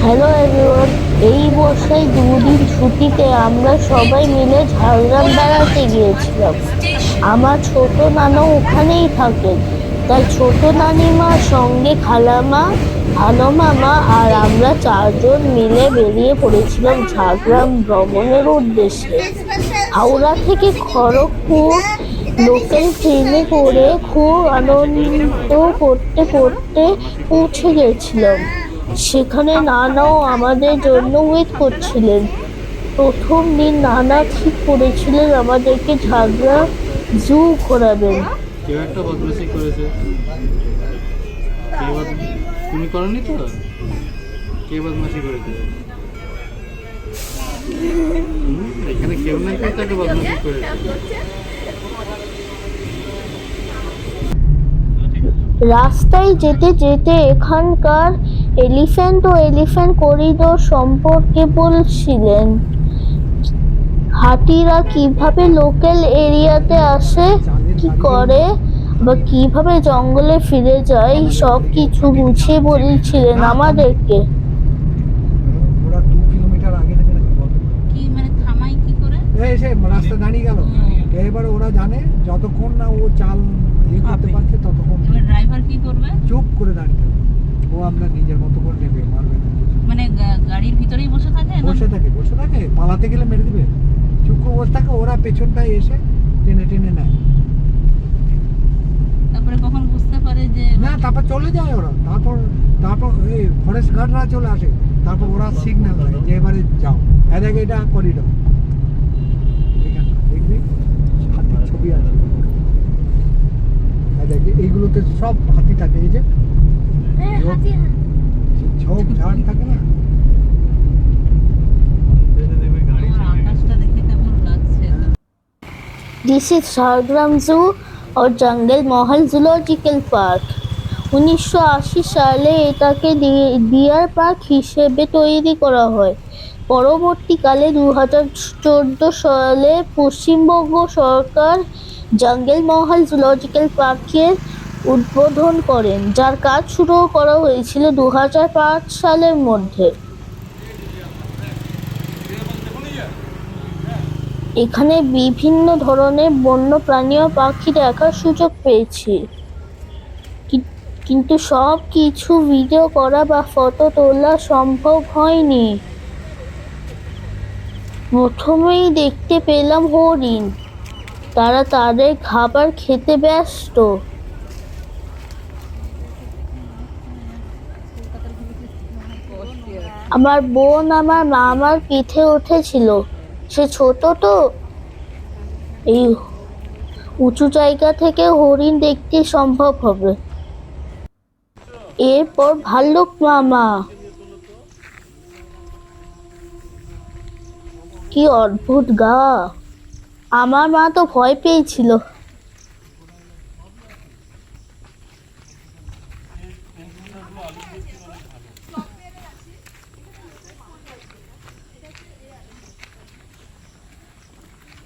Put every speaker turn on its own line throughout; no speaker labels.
Hello everyone, এই বর্ষায় দুদিন ছুটিতে আমরা সবাই মিলে ঝাড়গ্রাম বেড়াতে গিয়েছিলাম। আমার ছোট নানা ওখানেই থাকেন, তাই ছোট নানিমার সঙ্গে খালামা, ভালো মামা আর আমরা চারজন মিলে বেরিয়ে পড়েছিলাম ঝাড়গ্রাম ভ্রমণের উদ্দেশ্যে। হাওড়া থেকে খড়গপুর লোকাল ট্রেনে করে খুব আনন্দ করতে করতে পৌঁছে গেছিলাম। সেখানে নানাও আমাদের জন্য ওয়েট করছিলেন। প্রথম দিন নানা ঠিক করেছিলেন আমাদেরকে ঝাড়গ্রাম জু ঘোরাবেন।
কেউ একটা বদমাশি করেছে। তুমি করনি তো? কে বদমাশি করেছে? এখানে কেউ না কেউ তাকে বদমাশি করেছে।
রাস্তায় যেতে যেতে এখানকার এলিফ্যান্ট ও এলিফ্যান্ট করিডোর সম্পর্কে বলছিলেন। হাতিরা কিভাবে লোকাল এরিয়াতে আসে, কি করে বা কিভাবে জঙ্গলে ফিরে যায়, সব কিছু বুঝিয়ে বলছিলেন আমাদেরকে।
ওরা 2 কিলোমিটার আগে থেকে
কি মানে থামাই কি করে?
এসে রাস্তা দাঁড়িয়ে গেল। এবারে ওরা জানে যতক্ষণ না ও চাল করতে পারছে ততক্ষণ
ড্রাইভার কি করবে?
চুপ করে দাঁড়িয়ে থাকবে। ও আপনার নিজের মতো করে নেবে, মারবে না।
মানে গাড়ির ভিতরেই বসে থাকে?
বসে থাকে পালাতে গেলে মেরে দিবে। চুপ করে বসে থাকে, ওরা পেছনটায় এসে টেনে টেনে নেয়।
তারপরে কখন বুঝতে পারে যে
না, তারপর চলে যায় ওরা। তারপর এই ফরেস্ট গার্ডরা চলে আসে। তারপর ওরা সিগন্যাল দেয় যে এবারে যাও, এদিকে এটা করিডোর। দেখবি হাতির ছবি আছে এদিকে, এইগুলোতে সব হাতি থাকে। এই যে ঝোপ ঝাড় থাকে না।
আকাশটা দেখে কেমন লাগছে।
This is ঝাড়গ্রাম জু और জঙ্গল মহল জুলজিক্যাল পার্ক। 1980 সালে এটাকে ডিয়ার পার্ক হিসেবে তৈরি করা হয়। পরবর্তীকালে 2014 সালে পশ্চিমবঙ্গ সরকার জঙ্গল মহল জুলজিক্যাল পার্কের উদ্বোধন করেন, যার কাজ শুরু করা হয়েছিল 2005 সালের মধ্যে। এখানে বিভিন্ন ধরনের বন্য প্রাণী ও পাখি দেখার সুযোগ পেয়েছি, কিন্তু সব কিছু ভিডিও করা বা ফটো তোলা সম্ভব হয়নি। প্রথমেই দেখতে পেলাম হরিণ, তারা তাদের খাবার খেতে ব্যস্ত। আমার বোন আমার মামার পিঠে উঠেছিল। সে ছোট তো, এই উঁচু জায়গা থেকে হরিণ দেখতে সম্ভব হবে। এরপর ভাল্লুক মামা, কি অদ্ভুত গা! আমার মা তো ভয় পেয়েছিল।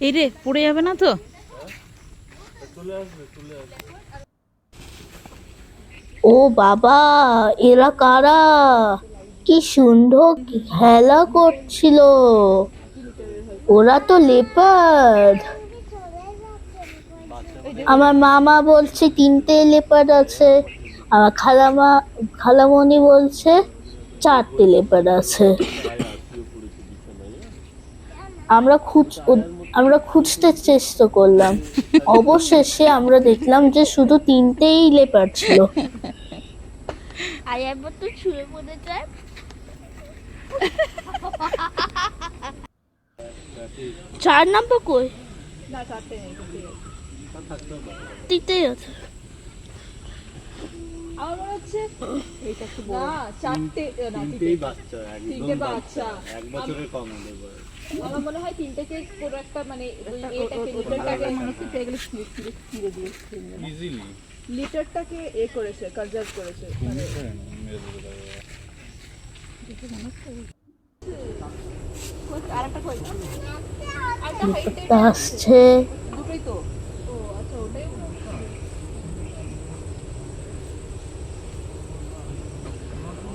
এই রে, পড়ে যাবে না তো?
ও বাবা, এরা কারা? কি সুন্দর খেলা করছিল। ওরা তো লেপার্ড। আমার মামা বলছে 3টে লেপার্ড আছে, আমার খালামণি বলছে 4টে লেপার্ড আছে। আমরা খুঁজতে চেষ্টা করলাম, অবশেষে আমরা দেখলাম যে শুধু 3টেই লেপার্ড ছিল।
আয়ার মতো ছুঁড়ে পড়ে যায়।
চার নাম্বার কই?
না, চারটে নেই।
3টেই আছে।
আমার মনে হচ্ছে এইটা একটু বড়। না, চারটে না,
তিনটেই বাচ্চা,
তিনটে
একদম
বাচ্চা।
1 বছরের কম হবে বয়স।
আমার মনে হয় তিনটেকে পুরো একটা মানে এটাকে লিটারটাকে মনে হচ্ছে এগুলো ছিঁড়ে দিয়ে
ইজিলি
লিটারটাকে করেছে, কনজার্ভ করেছে। মানে আরেকটা কই?
আসছে।
দুটোই তো। ও আচ্ছা, ওটাই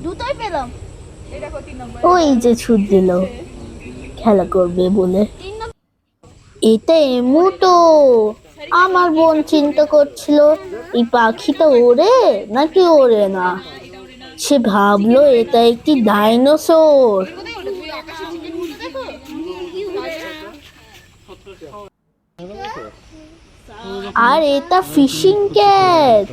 দুটোই পেলাম।
এই দেখো 3 নম্বর
ওই যে ছুট দিল খেলা করবে বলে। এটা এমু তো। আমার বোন চিন্তা করছিল এই পাখিটা ওড়ে নাকি ওড়ে না। সে ভাবলো এটা একটি ডাইনোসর। আর এটা ফিশিং ক্যাট।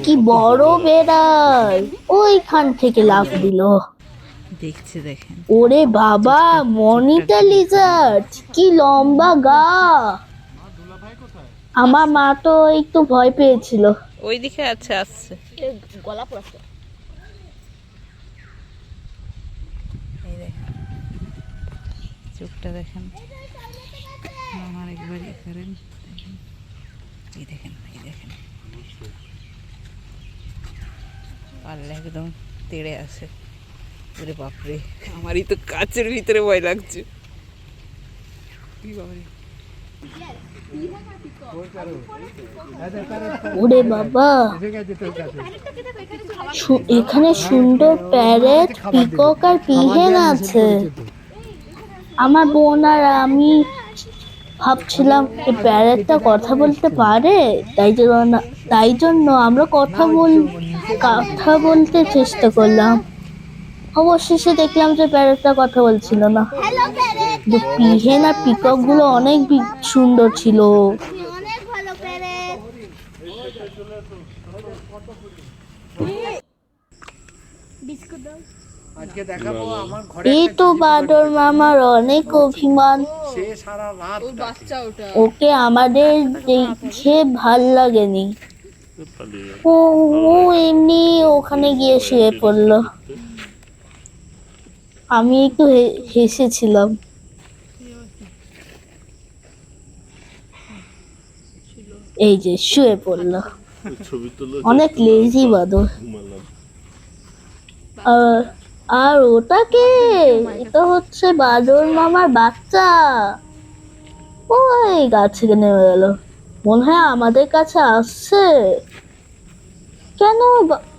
কি বড় বেড়াল, ওইখান থেকে লাফ দিল।
দেখছে দেখেন।
ওরে বাবা, মনিটা লিজার্ড, কি লম্বা গা। আমার মা তো একটু ভয় পেয়েছিল।
ওই দিকে আছে, আসছে।
গলা পড়াচ্ছে।
এই দেখেন চোখটা দেখেন। আমার একবার ইয়ে করেন, দেখেন। এই দেখেন, এই দেখেন, পাল্লা একদম তেড়ে আছে। ওরে বাপরে, আমারই তো কাচের ভিতরে ভয় লাগছে। কি বাবারে,
ওরে বাবা, এখানে সুন্দর প্যারেট, পিকক আর পিহেন আছে। আমার বোন আর আমি ভাবছিলাম এই প্যারেটটা কথা বলতে পারে, তাই জন্য আমরা কথা বলতে চেষ্টা করলাম। অবশেষে দেখলাম যে প্যারেটটা কথা বলছিল না। পিহেন আর পিকক গুলো অনেক সুন্দর ছিল।
আজকে দেখাবো আমার ঘরে
এই তো বাদর মামার অনেক অভিমান।
সে সারা রাত
ও বাচ্চা ওটা।
ওকে আমাদের দেখে ভাল লাগেনি। ও ও এমনি ওখানে গিয়ে শুয়ে পড়লো। আমি একটু হেসেছিলাম। এই যে শুয়ে পড়লো, অনেক লেজি বাদর। আর ওটাকে, এটা হচ্ছে বাদর মামার বাচ্চা। ওই গাছ থেকে নেমে গেল, মনে হয় আমাদের কাছে আসছে।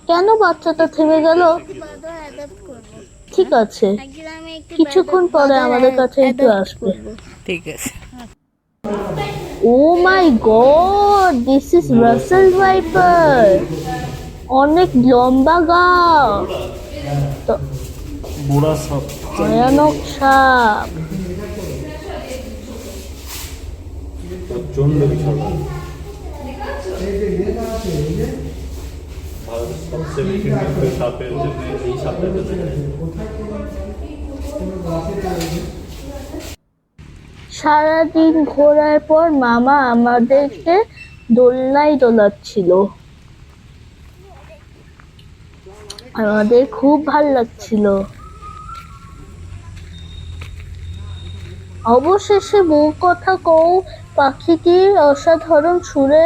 কেন বাচ্চাটা থেমে গেল? ঠিক আছে, কিছুক্ষণ পরে আমাদের কাছে একটু আসবে।
ঠিক আছে।
Oh my god, this is Russell viper. অনেক লম্বা গা, ভয়ানক সাপ।
প্রচন্ড বিশাল ভারতের সবচেয়ে বেশি মৃত্যু সাপের জন্য এই সাপটাকে দেখে।
সারাদিন ঘোরার পর মামা আমাদেরকে দোলনায় দোলাচ্ছিল। আমাদের খুব ভাল লাগছিল। অবশেষে বউ কথা কও পাখিটির অসাধারণ সুরে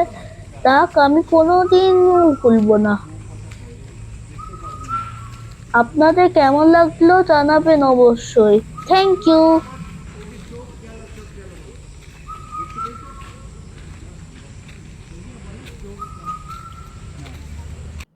ডাক আমি কোনোদিন ভুলব না। আপনাদের কেমন লাগলো জানাবেন অবশ্যই। Thank you.